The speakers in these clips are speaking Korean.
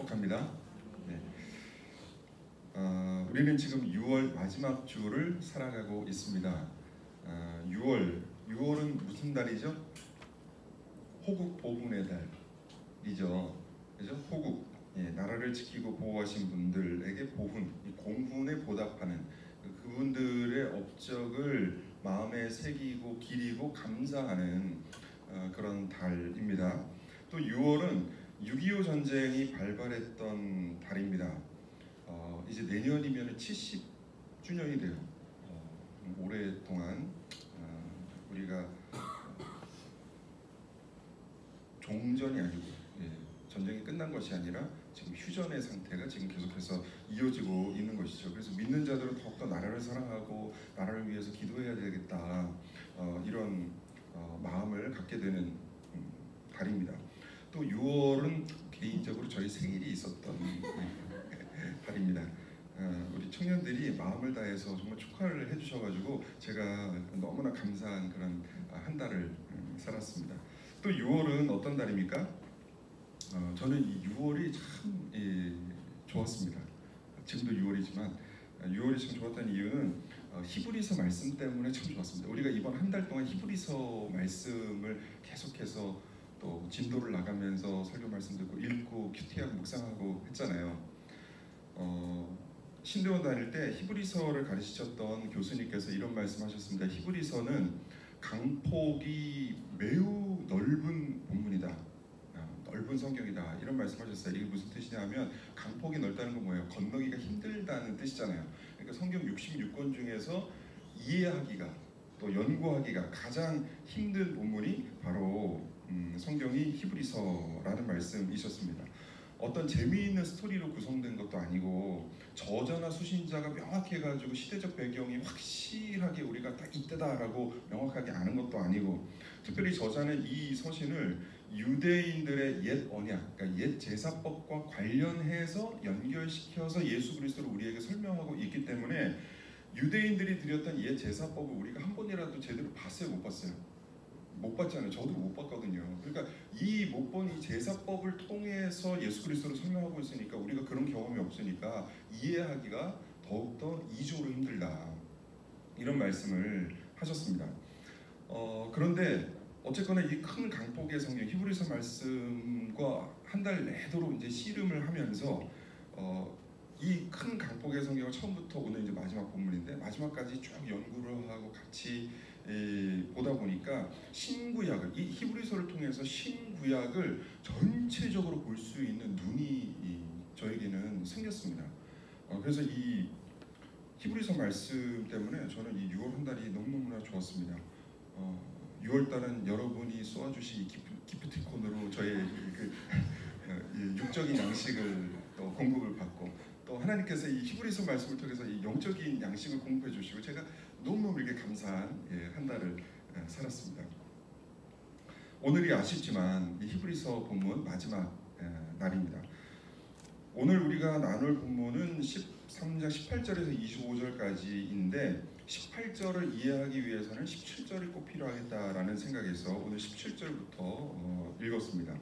축복합니다. 네. 우리는 지금 6월 마지막 주를 살아가고 있습니다. 6월은 무슨 달이죠? 호국 보훈의 달이죠. 그죠? 호국, 나라를 지키고 보호하신 분들에게 보훈, 이 공훈에 보답하는 그분들의 업적을 마음에 새기고 기리고 감사하는 그런 달입니다. 또 6월은 6.25 전쟁이 발발했던 달입니다. 이제 내년이면 70주년이 돼요. 오랫동안 우리가 종전이 아니고 전쟁이 끝난 것이 아니라 지금 휴전의 상태가 지금 계속해서 이어지고 있는 것이죠. 그래서 믿는 자들은 더욱더 나라를 사랑하고 나라를 위해서 기도해야 되겠다, 이런 마음을 갖게 되는 달입니다. 또 6월은 개인적으로 저희 생일이 있었던 달입니다. 우리 청년들이 마음을 다해서 정말 축하를 해주셔가지고 제가 너무나 감사한 그런 한 달을 살았습니다. 또 6월은 어떤 달입니까? 저는 이 6월이 참 좋았습니다. 지금도 6월이지만 6월이 참 좋았다는 이유는 히브리서 말씀 때문에 참 좋았습니다. 우리가 이번 한 달 동안 히브리서 말씀을 계속해서 또 진도를 나가면서 설교 말씀 듣고 읽고 큐티하고 묵상하고 했잖아요. 신대원 다닐 때 히브리서를 가르치셨던 교수님께서 이런 말씀하셨습니다. 히브리서는 강폭이 매우 넓은 본문이다, 넓은 성경이다, 이런 말씀하셨어요. 이게 무슨 뜻이냐면 강폭이 넓다는 건 뭐예요? 건너기가 힘들다는 뜻이잖아요. 그러니까 성경 66권 중에서 이해하기가 또 연구하기가 가장 힘든 본문이 바로 성경이 히브리서라는 말씀이셨습니다. 어떤 재미있는 스토리로 구성된 것도 아니고 저자나 수신자가 명확히 해가지고 시대적 배경이 확실하게 우리가 딱 이때다라고 명확하게 아는 것도 아니고, 특별히 저자는 이 서신을 유대인들의 옛 언약, 그러니까 옛 제사법과 관련해서 연결시켜서 예수 그리스도를 우리에게 설명하고 있기 때문에 유대인들이 드렸던 옛 제사법을 우리가 한 번이라도 제대로 봤어요, 못 봤어요? 못 봤잖아요. 저도 못 봤거든요. 그러니까 이 못 본 이 제사법을 통해서 예수 그리스도를 설명하고 있으니까 우리가 그런 경험이 없으니까 이해하기가 더욱더 이중으로 힘들다, 이런 말씀을 하셨습니다. 그런데 어쨌거나 이 큰 강폭의 성경 히브리서 말씀과 한 달 내도록 이제 씨름을 하면서 이 큰 강폭의 성경을 처음부터 오늘 이제 마지막 본문인데 마지막까지 쭉 연구를 하고 같이 보다 보니까 신구약을, 이 히브리서를 통해서 신구약을 전체적으로 볼 수 있는 눈이 저에게는 생겼습니다. 그래서 이 히브리서 말씀 때문에 저는 이 6월 한 달이 너무너무나 좋았습니다. 6월 달은 여러분이 쏘아주신 기프티콘으로 저의 육적인 양식을 또 공급을 받고, 또 하나님께서 이 히브리서 말씀을 통해서 이 영적인 양식을 공급해 주시고 제가 너무너무 이렇게 감사한 한 달을 살았습니다. 오늘이 아쉽지만 이 히브리서 본문 마지막 날입니다. 오늘 우리가 나눌 본문은 13장 18절에서 25절까지인데 18절을 이해하기 위해서는 17절이 꼭 필요하겠다라는 생각에서 오늘 17절부터 읽었습니다.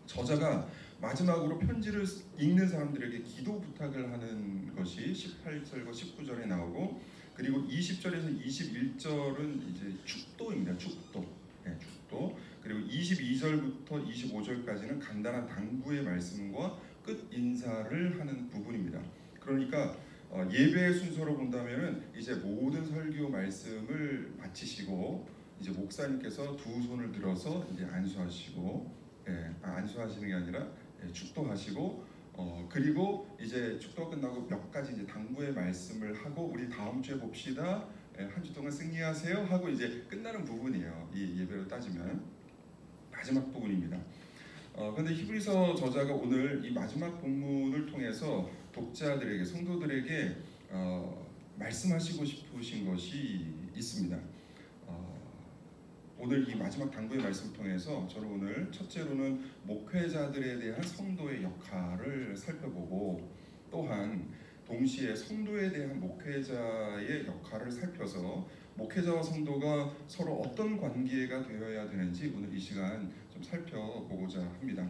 저자가 마지막으로 편지를 읽는 사람들에게 기도 부탁을 하는 것이 18절과 19절에 나오고, 그리고 20절에서 21절은 이제 축도입니다. 축도. 그리고 22절부터 25절까지는 간단한 당부의 말씀과 끝 인사를 하는 부분입니다. 그러니까 예배의 순서로 본다면은 이제 모든 설교 말씀을 마치시고 이제 목사님께서 두 손을 들어서 이제 안수하시고, 안수하시는 게 아니라 축도하시고, 그리고 이제 축도가 끝나고 몇 가지 이제 당부의 말씀을 하고 우리 다음 주에 봅시다, 한 주 동안 승리하세요 하고 이제 끝나는 부분이에요. 이 예배로 따지면 마지막 부분입니다. 그런데 히브리서 저자가 오늘 이 마지막 본문을 통해서 독자들에게, 성도들에게 말씀하시고 싶으신 것이 있습니다. 오늘 이 마지막 당부의 말씀을 통해서 저는 오늘 첫째로는 목회자들에 대한 성도의 역할을 살펴보고, 또한 동시에 성도에 대한 목회자의 역할을 살펴서 목회자와 성도가 서로 어떤 관계가 되어야 되는지 오늘 이 시간 좀 살펴보고자 합니다.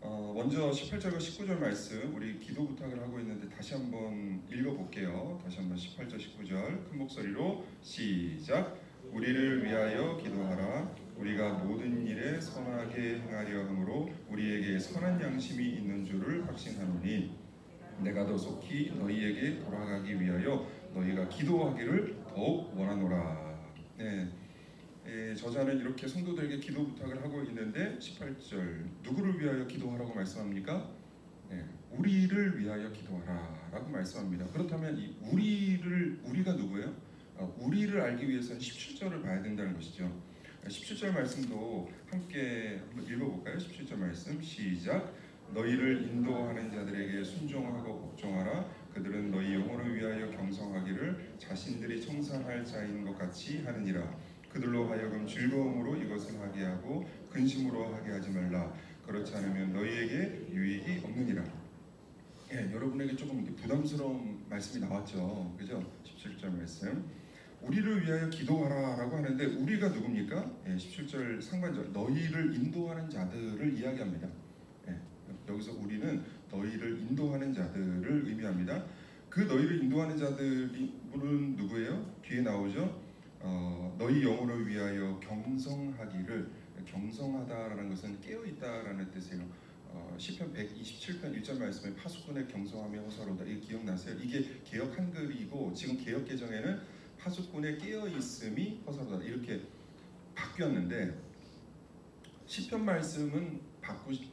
먼저 18절과 19절 말씀 우리 기도 부탁을 하고 있는데 다시 한번 읽어볼게요. 다시 한번 18절 19절 큰 목소리로 시작. 우리를 위하여 기도하라. 우리가 모든 일에 선하게 행하려 함으로 우리에게 선한 양심이 있는 줄을 확신하노니 내가 더 속히 너희에게 돌아가기 위하여 너희가 기도하기를 더욱 원하노라. 네. 저자는 이렇게 성도들에게 기도 부탁을 하고 있는데 18절 누구를 위하여 기도하라고 말씀합니까? 우리를 위하여 기도하라라고 말씀합니다. 그렇다면 이 우리가 누구예요? 우리를 알기 위해서는 17절을 봐야 된다는 것이죠. 17절 말씀도 함께 한번 읽어볼까요? 17절 말씀 시작. 너희를 인도하는 자들에게 순종하고 복종하라. 그들은 너희 영혼을 위하여 경성하기를 자신들이 청산할 자인 것 같이 하느니라. 그들로 하여금 즐거움으로 이것을 하게 하고 근심으로 하게 하지 말라. 그렇지 않으면 너희에게 유익이 없느니라. 여러분에게 조금 부담스러운 말씀이 나왔죠. 그죠? 17절 말씀. 우리를 위하여 기도하라라고 하는데 우리가 누굽니까? 17절 상반절 너희를 인도하는 자들을 이야기합니다. 여기서 우리는 너희를 인도하는 자들을 의미합니다. 그 너희를 인도하는 자들은 누구예요? 뒤에 나오죠. 너희 영혼을 위하여 경성하기를, 경성하다라는 것은 깨어있다라는 뜻이에요. 시편 127편 1절 말씀에 파수꾼의 경성함이 허사로다. 이거 기억나세요? 이게 개역 한글이고 지금 개역 개정에는 파수꾼의 깨어있음이 허사로다 이렇게 바뀌었는데 시편 말씀은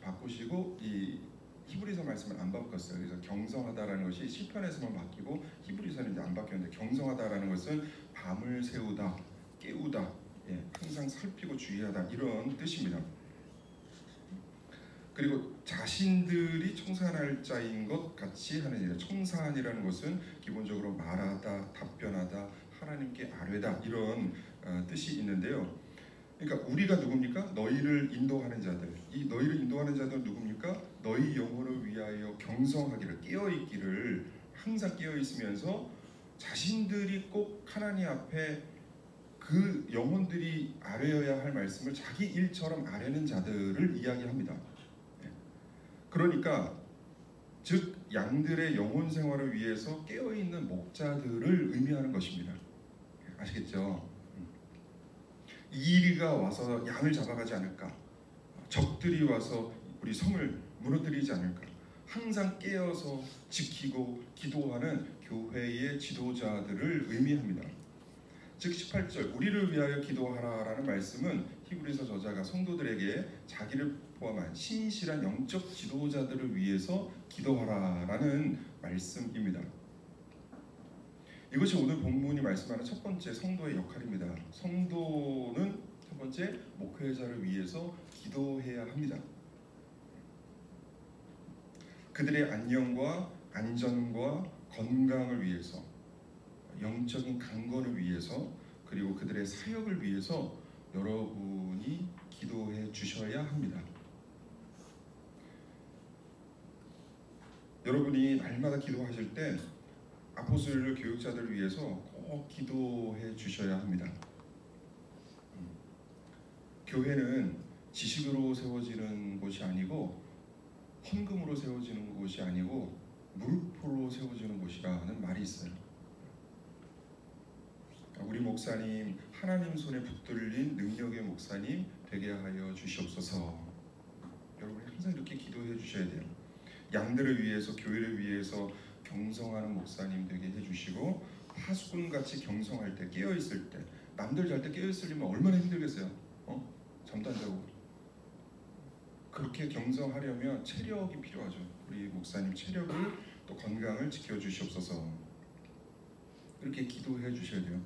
바꾸시고 이 히브리서 말씀을 안 바꿨어요. 그래서 경성하다라는 것이 시편에서만 바뀌고 히브리서는 이제 안 바뀌었는데 경성하다라는 것은 밤을 새우다, 깨우다, 항상 살피고 주의하다 이런 뜻입니다. 그리고 자신들이 청산할 자인 것 같이 하는 일, 청산이라는 것은 기본적으로 말하다, 답변하다, 하나님께 아뢰다 이런 뜻이 있는데요. 그러니까 우리가 누굽니까? 너희를 인도하는 자들. 이 너희를 인도하는 자들은 누굽니까? 너희 영혼을 위하여 경성하기를, 깨어있기를, 항상 깨어있으면서 자신들이 꼭 하나님 앞에 그 영혼들이 아뢰어야 할 말씀을 자기 일처럼 아뢰는 자들을 이야기합니다. 그러니까 즉 양들의 영혼 생활을 위해서 깨어있는 목자들을 의미하는 것입니다. 아시겠죠? 이리가 와서 양을 잡아가지 않을까? 적들이 와서 우리 성을 무너뜨리지 않을까? 항상 깨어서 지키고 기도하는 교회의 지도자들을 의미합니다. 즉 18절 우리를 위하여 기도하라라는 말씀은 히브리서 저자가 성도들에게 자기를 포함한 신실한 영적 지도자들을 위해서 기도하라라는 말씀입니다. 이것이 오늘 본문이 말씀하는 첫 번째 성도의 역할입니다. 성도는 첫 번째 목회자를 위해서 기도해야 합니다. 그들의 안녕과 안전과 건강을 위해서, 영적인 강건을 위해서, 그리고 그들의 사역을 위해서 여러분이 기도해 주셔야 합니다. 여러분이 날마다 기도하실 때 아포스톨 교육자들을 위해서 꼭 기도해 주셔야 합니다. 교회는 지식으로 세워지는 곳이 아니고 헌금으로 세워지는 곳이 아니고 무릎으로 세워지는 곳이라는 말이 있어요. 우리 목사님 하나님 손에 붙들린 능력의 목사님 되게 하여 주시옵소서. 여러분이 항상 이렇게 기도해 주셔야 돼요. 양들을 위해서, 교회를 위해서 경성하는 목사님 되게 해주시고 파수꾼같이 경성할 때, 깨어있을 때, 남들 잘 때 깨어있으려면 얼마나 힘들겠어요. 잠도 안 자고. 그렇게 경성하려면 체력이 필요하죠. 우리 목사님 체력을 또 건강을 지켜주시옵소서. 이렇게 기도해 주셔야 돼요.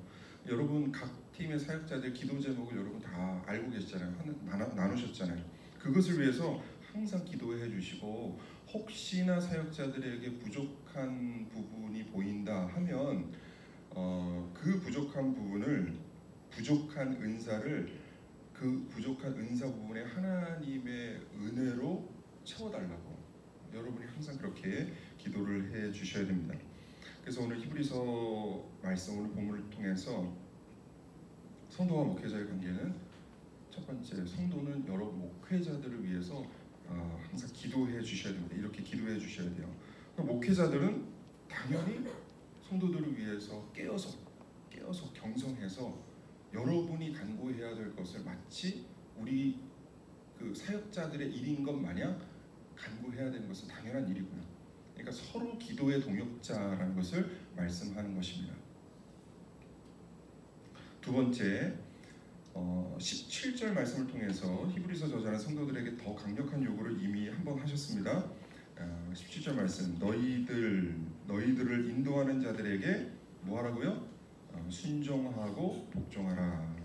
여러분 각 팀의 사역자들 기도 제목을 여러분 다 알고 계시잖아요. 나누셨잖아요. 그것을 위해서 항상 기도해 주시고 혹시나 사역자들에게 부족한 부분이 보인다 하면 그 부족한 부분을, 부족한 은사를 그 부족한 은사 부분에 하나님의 은혜로 채워달라고 여러분이 항상 그렇게 기도를 해 주셔야 됩니다. 그래서 오늘 히브리서 말씀, 오늘 본문을 통해서 성도와 목회자의 관계는 첫 번째, 성도는 여러 목회자들을 위해서 항상 기도해 주셔야 됩니다. 이렇게 기도해 주셔야 돼요. 목회자들은 당연히 성도들을 위해서 깨어서 경성해서 여러분이 간구해야 될 것을 마치 우리 그 사역자들의 일인 것 마냥 간구해야 되는 것은 당연한 일이고요. 그러니까 서로 기도의 동역자라는 것을 말씀하는 것입니다. 두 번째, 17절 말씀을 통해서 히브리서 저자는 성도들에게 더 강력한 요구를 이미 한번 하셨습니다. 17절 말씀, 너희들을 인도하는 자들에게 뭐하라고요? 순종하고 복종하라.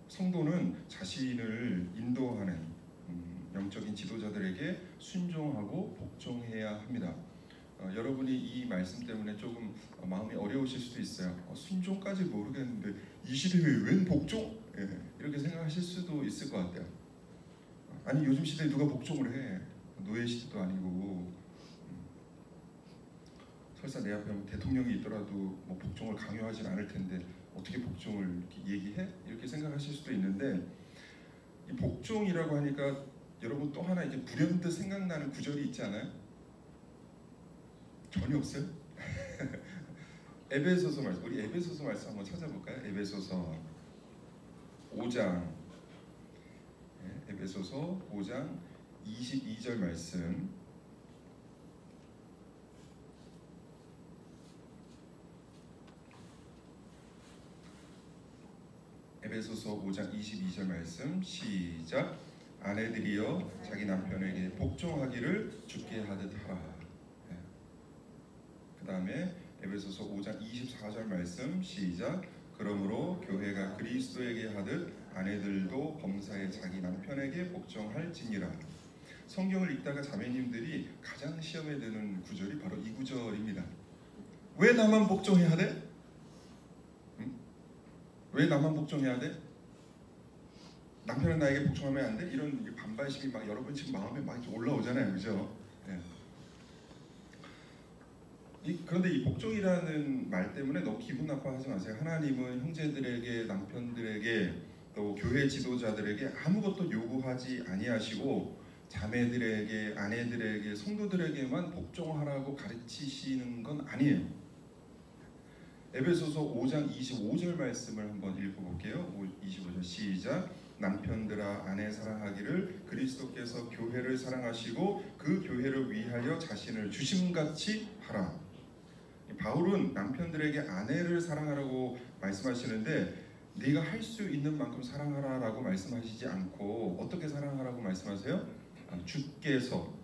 성도는 자신을 인도하는 영적인 지도자들에게 순종하고 복종해야 합니다. 여러분이 이 말씀 때문에 조금 마음이 어려우실 수도 있어요. 순종까지 모르겠는데 이 시대에 웬 복종? 이렇게 생각하실 수도 있을 것 같아요. 아니 요즘 시대에 누가 복종을 해? 노예 시대도 아니고 설사 내 앞에 대통령이 있더라도 뭐 복종을 강요하진 않을 텐데 어떻게 복종을 이렇게 얘기해? 이렇게 생각하실 수도 있는데 이 복종이라고 하니까 여러분 또 하나 이렇게 불현듯 생각나는 구절이 있지 않아요? 전혀 없어요? 에베소서 말씀, 우리 에베소서 말씀 한번 찾아볼까요? 에베소서 5장, 에베소서 5장 22절 말씀. 에베소서 5장 22절 말씀 시작. 아내들이여 자기 남편에게 복종하기를 주께 하듯 하라. 그 다음에 에베소서 5장 24절 말씀 시작. 그러므로 교회가 그리스도에게 하듯 아내들도 범사에 자기 남편에게 복종할지니라. 성경을 읽다가 자매님들이 가장 시험에 드는 구절이 바로 이 구절입니다. 왜 나만 복종해야 돼? 왜 나만 복종해야 돼? 남편은 나에게 복종하면 안 돼? 이런 반발심이 막 여러분 지금 마음에 막 올라오잖아요, 그죠? 네. 그런데 이 복종이라는 말 때문에 너무 기분 나빠하지 마세요. 하나님은 형제들에게, 남편들에게, 또 교회 지도자들에게 아무것도 요구하지 아니하시고 자매들에게, 아내들에게, 성도들에게만 복종하라고 가르치시는 건 아니에요. 에베소서 5장 25절 말씀을 한번 읽어볼게요. 25절 시작. 남편들아 아내 사랑하기를 그리스도께서 교회를 사랑하시고 그 교회를 위하여 자신을 주심같이 하라. 바울은 남편들에게 아내를 사랑하라고 말씀하시는데 네가 할 수 있는 만큼 사랑하라라고 말씀하시지 않고 어떻게 사랑하라고 말씀하세요? 주께서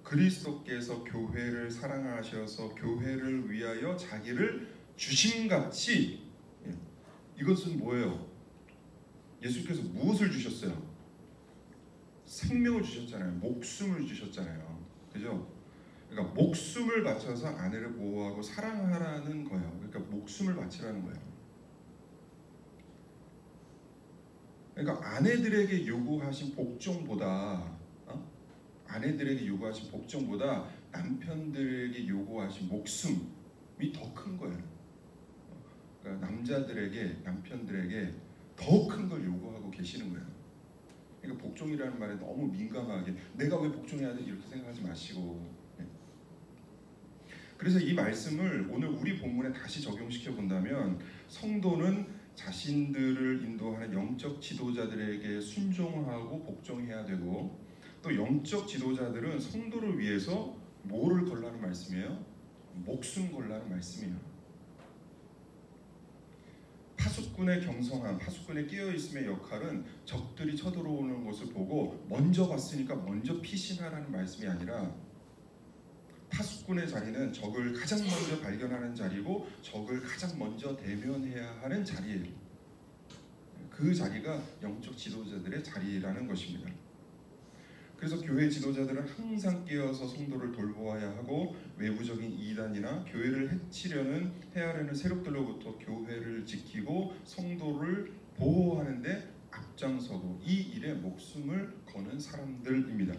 그리스도께서 교회를 사랑하셔서 교회를 위하여 자기를 주심같이. 이것은 뭐예요? 예수께서 무엇을 주셨어요? 생명을 주셨잖아요. 목숨을 주셨잖아요. 그죠? 그러니까 목숨을 바쳐서 아내를 보호하고 사랑하라는 거예요. 그러니까 목숨을 바치라는 거예요. 그러니까 아내들에게 요구하신 복종보다 남편들에게 요구하신 목숨이 더 큰 거예요. 그러니까 남편들에게 더 큰 걸 요구하고 계시는 거예요. 그러니까 복종이라는 말에 너무 민감하게 내가 왜 복종해야 돼 이렇게 생각하지 마시고. 그래서 이 말씀을 오늘 우리 본문에 다시 적용시켜 본다면 성도는 자신들을 인도하는 영적 지도자들에게 순종하고 복종해야 되고 또 영적 지도자들은 성도를 위해서 뭐를 걸라는 말씀이에요? 목숨 걸라는 말씀이에요. 파수꾼의 경성함, 파수꾼의 깨어있음의 역할은 적들이 쳐들어오는 것을 보고 먼저 봤으니까 먼저 피신하라는 말씀이 아니라 파수꾼의 자리는 적을 가장 먼저 발견하는 자리고 적을 가장 먼저 대면해야 하는 자리예요. 그 자리가 영적 지도자들의 자리라는 것입니다. 그래서 교회 지도자들은 항상 깨어서 성도를 돌보아야 하고 외부적인 이단이나 교회를 해치려는 해하려는 세력들로부터 교회를 지키고 성도를 보호하는 데 앞장서고 이 일에 목숨을 거는 사람들입니다.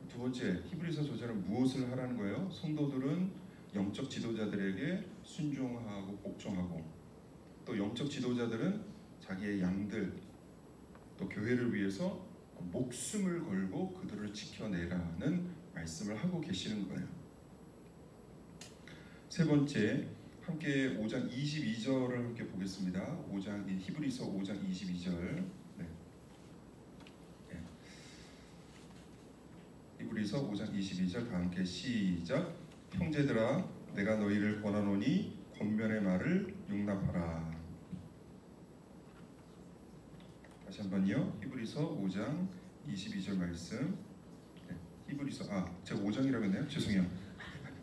두 번째, 히브리서 저자는 무엇을 하라는 거예요? 성도들은 영적 지도자들에게 순종하고 복종하고 또 영적 지도자들은 자기의 양들 또 교회를 위해서 목숨을 걸고 그들을 지켜내라는 말씀을 하고 계시는 거예요. 세 번째, 함께 5장 22절을 함께 보겠습니다. 히브리서 5장 22절. 네. 히브리서 5장 22절 다 함께 시작. 형제들아, 내가 너희를 권하노니 권면의 말을 용납하라. 다시 한번요. 히브리서 5장 22절 말씀. 네. 히브리서 제가 5장이라고 했나요? 죄송해요.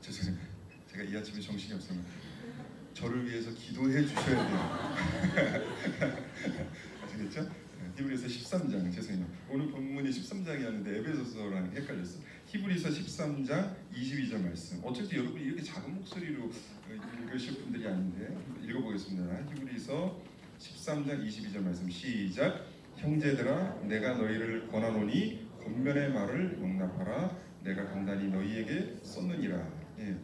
죄송해요. 제가 이 아침에 정신이 없어요. 저를 위해서 기도해 주셔야 돼요. 아시겠죠? 네. 히브리서 13장. 죄송해요. 오늘 본문이 13장이었는데 에베소서랑 헷갈렸어요. 히브리서 13장 22절 말씀. 어쨌든 여러분이 이렇게 작은 목소리로 읽으실 분들이 아닌데 읽어보겠습니다. 히브리서 13장 22절 말씀 시작. 형제들아, 내가 너희를 권하노니 권면의 말을 용납하라. 내가 간단히 너희에게 썼느니라. 예.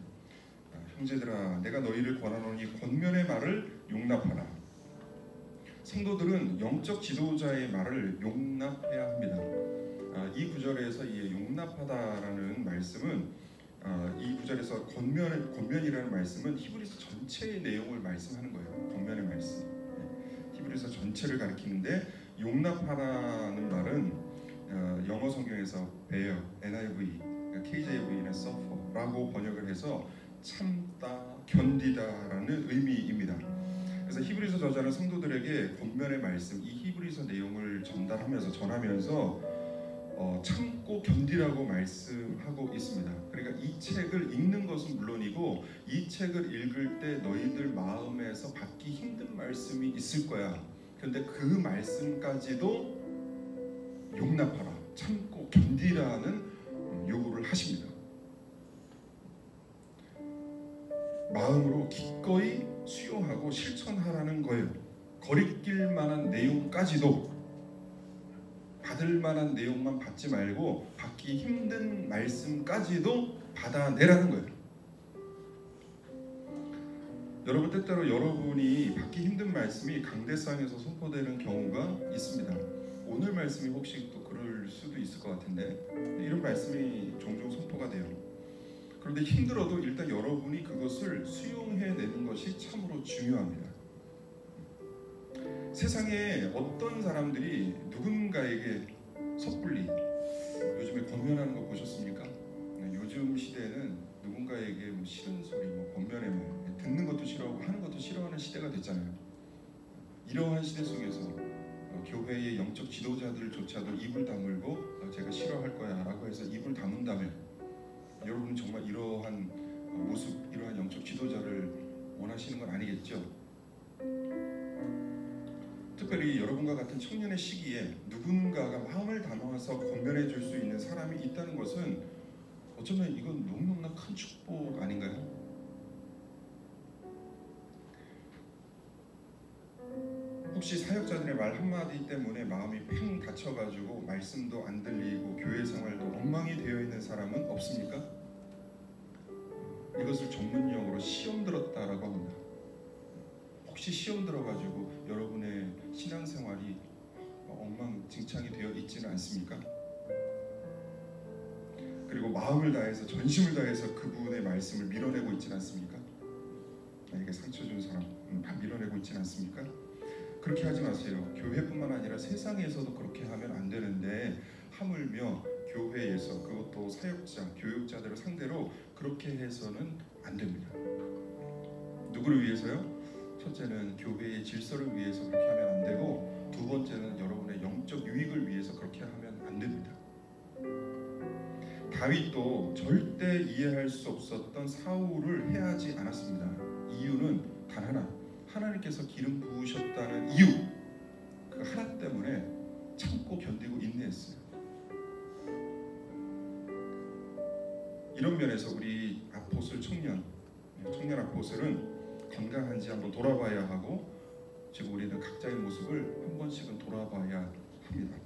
형제들아, 내가 너희를 권하노니 권면의 말을 용납하라. 성도들은 영적 지도자의 말을 용납해야 합니다. 이 구절에서 이 용납하다라는 말씀은 이 구절에서 권면이라는 말씀은 히브리서 전체의 내용을 말씀하는 거예요. 권면의 말씀. 히브리서 전체를 가리키는데 용납하라는 말은 영어 성경에서 bear, NIV, KJV는 suffer라고 번역을 해서 참다, 견디다라는 의미입니다. 그래서 히브리서 저자는 성도들에게 권면의 말씀, 이 히브리서 내용을 전하면서 참고 견디라고 말씀하고 있습니다. 그러니까 이 책을 읽는 것은 물론이고 이 책을 읽을 때 너희들 마음에서 받기 힘든 말씀이 있을 거야. 그런데 그 말씀까지도 용납하라, 참고 견디라는 요구를 하십니다. 마음으로 기꺼이 수용하고 실천하라는 거예요. 거리낄 만한 내용까지도 받을 만한 내용만 받지 말고 받기 힘든 말씀까지도 받아내라는 거예요. 여러분, 때때로 여러분이 받기 힘든 말씀이 강대상에서 선포되는 경우가 있습니다. 오늘 말씀이 혹시 또 그럴 수도 있을 것 같은데 이런 말씀이 종종 선포가 돼요. 그런데 힘들어도 일단 여러분이 그것을 수용해내는 것이 참으로 중요합니다. 세상에 어떤 사람들이 누군가에게 섣불리 요즘에 권면하는 거 보셨습니까? 요즘 시대에는 누군가에게 싫은 소리, 권면의 말 듣는 것도 싫어하고 하는 것도 싫어하는 시대가 됐잖아요. 이러한 시대 속에서 교회의 영적 지도자들조차도 입을 다물고 제가 싫어할 거야 라고 해서 입을 다문다면 여러분은 정말 이러한 모습, 이러한 영적 지도자를 원하시는 건 아니겠죠? 특별히 여러분과 같은 청년의 시기에 누군가가 마음을 담아서 권면해 줄 수 있는 사람이 있다는 것은 어쩌면 이건 너무너무나 큰 축복 아닌가요? 혹시 사역자들의 말 한마디 때문에 마음이 팽 닫혀가지고 말씀도 안 들리고 교회 생활도 엉망이 되어 있는 사람은 없습니까? 이것을 전문용어로 시험 들었다라고 합니다. 혹시 시험 들어가지고 여러분의 신앙생활이 엉망진창이 되어 있지는 않습니까? 그리고 마음을 다해서 전심을 다해서 그분의 말씀을 밀어내고 있지는 않습니까? 나에게 상처 준 사람 다 밀어내고 있지는 않습니까? 그렇게 하지 마세요. 교회뿐만 아니라 세상에서도 그렇게 하면 안 되는데 하물며 교회에서, 그것도 사역자, 교육자들을 상대로 그렇게 해서는 안 됩니다. 누구를 위해서요? 첫째는 교회의 질서를 위해서 그렇게 하면 안 되고, 두 번째는 여러분의 영적 유익을 위해서 그렇게 하면 안 됩니다. 다윗도 절대 이해할 수 없었던 사울을 해하지 않았습니다. 이유는 단 하나, 하나님께서 기름 부으셨다는 이유, 그 하나 때문에 참고 견디고 인내했어요. 이런 면에서 우리 아포슬 청년 아포슬은 건강한지 한번 돌아봐야 하고, 지금 우리는 각자의 모습을 한 번씩은 돌아봐야 합니다.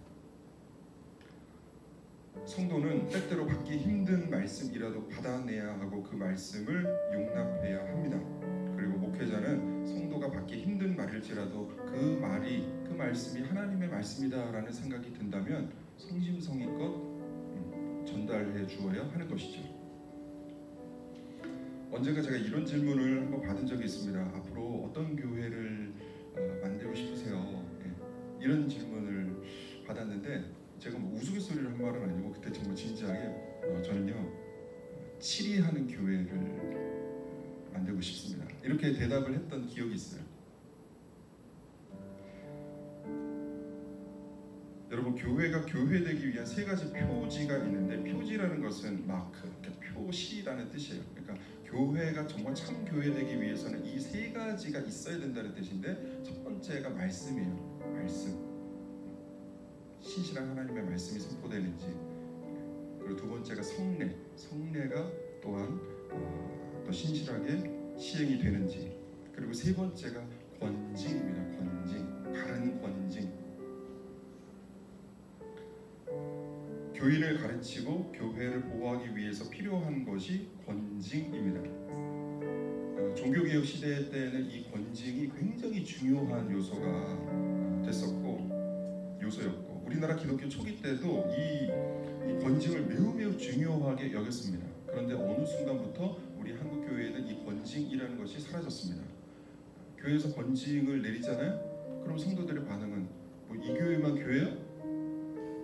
성도는 때때로 받기 힘든 말씀이라도 받아내야 하고 그 말씀을 용납해야 합니다. 그리고 목회자는 성도가 받기 힘든 말일지라도 그 말씀이 하나님의 말씀이다라는 생각이 든다면 성심성의껏 전달해 주어야 하는 것이죠. 언젠가 제가 이런 질문을 한번 받은 적이 있습니다. 앞으로 어떤 교회를 만들고 싶으세요? 이런 질문을 받았는데 제가 뭐 우스갯소리를 한 말은 아니고 그때 정말 진지하게 저는요 치리하는 교회를 만들고 싶습니다. 이렇게 대답을 했던 기억이 있어요. 여러분, 교회가 교회되기 위한 세 가지 표지가 있는데, 표지라는 것은 마크, 그러니까 표시라는 뜻이에요. 그러니까 교회가 정말 참 교회되기 위해서는 이 세 가지가 있어야 된다는 뜻인데, 첫 번째가 말씀이에요. 말씀, 신실한 하나님의 말씀이 선포되는지. 그리고 두 번째가 성례, 성례가 또한 또 신실하게 시행이 되는지. 그리고 세 번째가 권징입니다. 권징, 바른 권징. 교인을 가르치고 교회를 보호하기 위해서 필요한 것이 권징입니다. 종교개혁 시대 때는 이 권징이 굉장히 중요한 요소였고 우리나라 기독교 초기 때도 이 권징을 매우 중요하게 여겼습니다. 그런데 어느 순간부터 우리 한국 교회에는 이 권징이라는 것이 사라졌습니다. 교회에서 권징을 내리잖아요. 그럼 성도들의 반응은 뭐 이 교회만 교회야?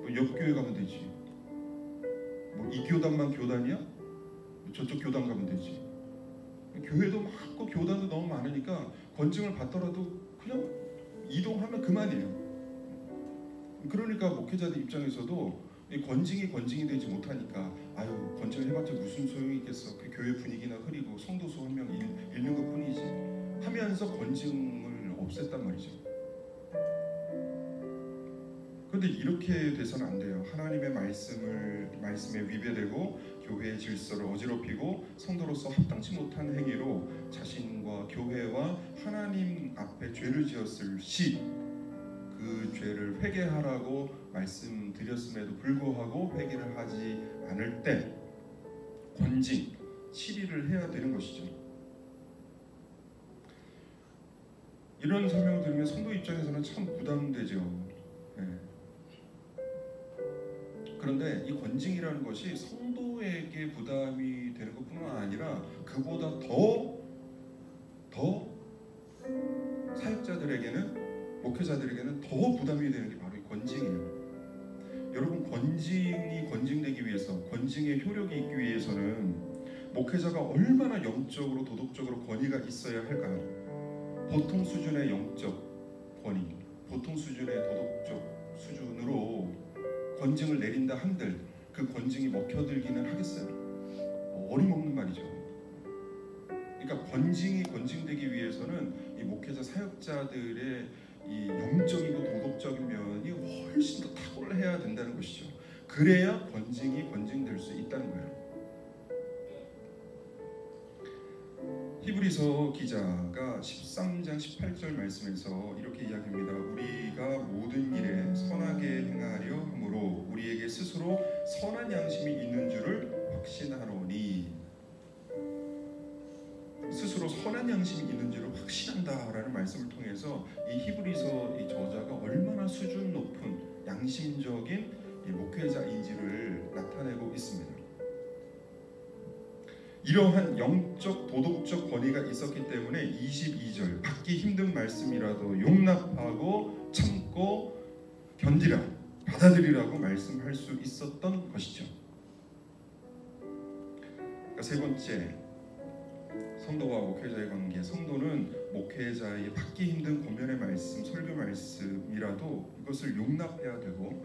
뭐 옆 교회 가면 되지. 뭐 이 교단만 교단이야? 저쪽 교단 가면 되지. 교회도 많고 교단도 너무 많으니까 권징을 받더라도 그냥 이동하면 그만이에요. 그러니까 목회자들 입장에서도 이 권징이 되지 못하니까 아유 권징을 해봤자 무슨 소용이 있겠어. 그 교회 분위기나 흐리고 성도수 한 명 잃는 것 뿐이지 하면서 권징을 없앴단 말이죠. 그런데 이렇게 돼서는 안 돼요. 하나님의 말씀에 위배되고 교회의 질서를 어지럽히고 성도로서 합당치 못한 행위로 자신과 교회와 하나님 앞에 죄를 지었을 시 그 죄를 회개하라고 말씀드렸음에도 불구하고 회개를 하지 않을 때 권징, 치리를 해야 되는 것이죠. 이런 설명을 들으면 성도 입장에서는 참 부담되죠. 그런데 이 권징이라는 것이 성도에게 부담이 되는 것뿐만 아니라 그보다 더 사역자들에게는 목회자들에게는 더 부담이 되는 게 바로 이 권징이에요. 여러분, 권징되기 위해서, 권징의 효력이 있기 위해서는 목회자가 얼마나 영적으로 도덕적으로 권위가 있어야 할까요? 보통 수준의 영적 권위, 보통 수준의 도덕적 수준으로 권징을 내린다 한들 그 권징이 먹혀들기는 하겠어요? 어림없는 말이죠. 그러니까 권징되기 위해서는 이 목회자 사역자들의 이 영적이고 도덕적인 면이 훨씬 더 탁월해야 된다는 것이죠. 그래야 권징될 수 있다는 거예요. 히브리서 기자가 13장 18절 말씀에서 이렇게 이야기합니다. 우리가 모든 일에 선하게 행하려 함으로 우리에게 스스로 선한 양심이 있는 줄을 확신하노니. 스스로 선한 양심이 있는 줄을 확신한다라는 말씀을 통해서 이 히브리서 이 저자가 얼마나 수준 높은 양심적인 이 목회자인지를 나타내고 있습니다. 이러한 영적 도덕적 권위가 있었기 때문에 22절 받기 힘든 말씀이라도 용납하고 참고 견디라, 받아들이라고 말씀할 수 있었던 것이죠. 그러니까 세 번째, 성도와 목회자의 관계. 성도는 목회자의 받기 힘든 권면의 말씀, 설교 말씀이라도 이것을 용납해야 되고,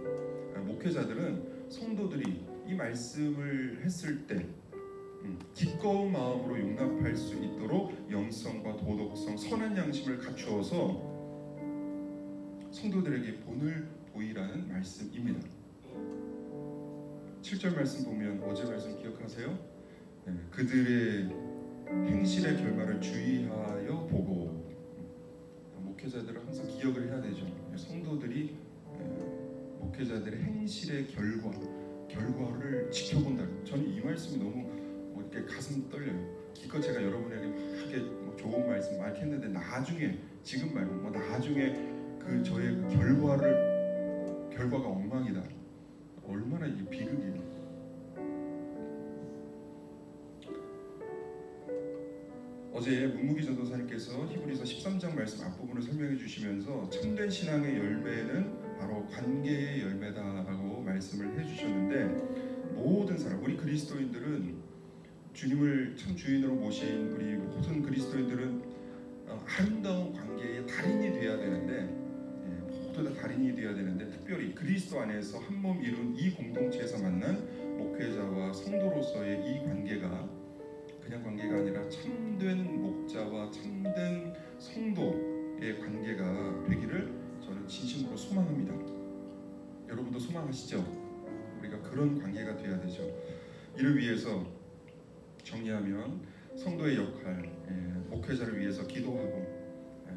목회자들은 성도들이 이 말씀을 했을 때 기꺼운 마음으로 용납할 수 있도록 영성과 도덕성, 선한 양심을 갖추어서 성도들에게 본을 보이라는 말씀입니다. 7절 말씀 보면 어제 말씀 기억하세요? 그들의 행실의 결말을 주의하여 보고. 목회자들은 항상 기억을 해야 되죠. 성도들이 목회자들의 행실의 결과를 지켜본다. 저는 이 말씀이 너무 이렇게 가슴 떨려요. 기껏 제가 여러분에게 막 좋은 말씀 많이 했는데 나중에, 지금 말고 나중에 그 저의 결과가 엉망이다. 얼마나 이 비극이에요. 어제 문무기 전도사님께서 히브리서 13장 말씀 앞부분을 설명해 주시면서 참된 신앙의 열매는 바로 관계의 열매다라고 말씀을 해주셨는데, 모든 사람, 우리 그리스도인들은 주님을 참 주인으로 모신 우리 모든 그리스도인들은 아름다운 관계의 달인이 되어야 되는데, 모두 다 달인이 되어야 되는데, 특별히 그리스도 안에서 한 몸 이룬 이 공동체에서 만난 목회자와 성도로서의 이 관계가 그냥 관계가 아니라 참된 목자와 참된 성도의 관계가 되기를 저는 진심으로 소망합니다. 여러분도 소망하시죠? 우리가 그런 관계가 되어야 되죠. 이를 위해서 정리하면 성도의 역할, 목회자를 위해서 기도하고,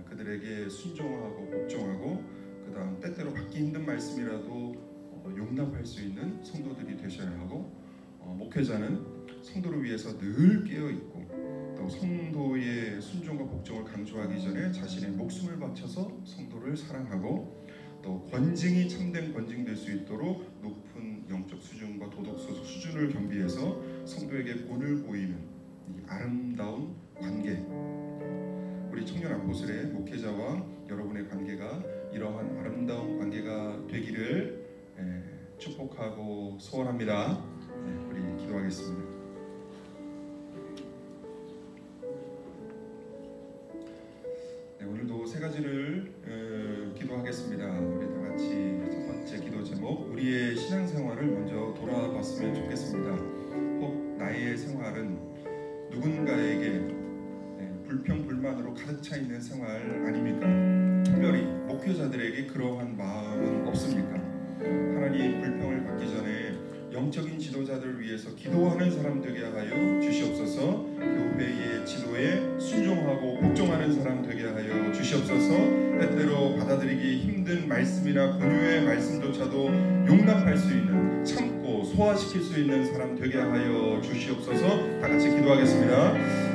그들에게 순종하고 복종하고, 그 다음 때때로 받기 힘든 말씀이라도 용납할 수 있는 성도들이 되셔야 하고, 목회자는 성도를 위해서 늘 깨어있고, 또 성도의 순종과 복종을 강조하기 전에 자신의 목숨을 바쳐서 성도를 사랑하고, 또 권징이 참된 권징 될 수 있도록 높은 영적 수준과 도덕 수준을 겸비해서 성도에게 본을 보이는 이 아름다운 관계, 우리 청년 아포슬의 목회자와 여러분의 관계가 이러한 아름다운 관계가 되기를 축복하고 소원합니다. 우리 기도하겠습니다. 오늘도 세 가지를 기도하겠습니다. 우리 다 같이 첫 번째 기도 제목, 우리의 신앙생활을 먼저 돌아봤으면 좋겠습니다. 혹 나의 생활은 누군가에게 불평불만으로 가득 차 있는 생활 아닙니까? 특별히 목회자들에게 그러한 마음은 없습니까? 하나님 불평을 받기 전에 영적인 지도자들을 위해서 기도하는 사람 되게 하여 주시옵소서. 교회의 지도에 순종하고 복종하는 사람 되게 하여 주시옵소서. 때때로 받아들이기 힘든 말씀이나 권유의 말씀조차도 용납할 수 있는, 참고 소화시킬 수 있는 사람 되게 하여 주시옵소서. 다 같이 기도하겠습니다.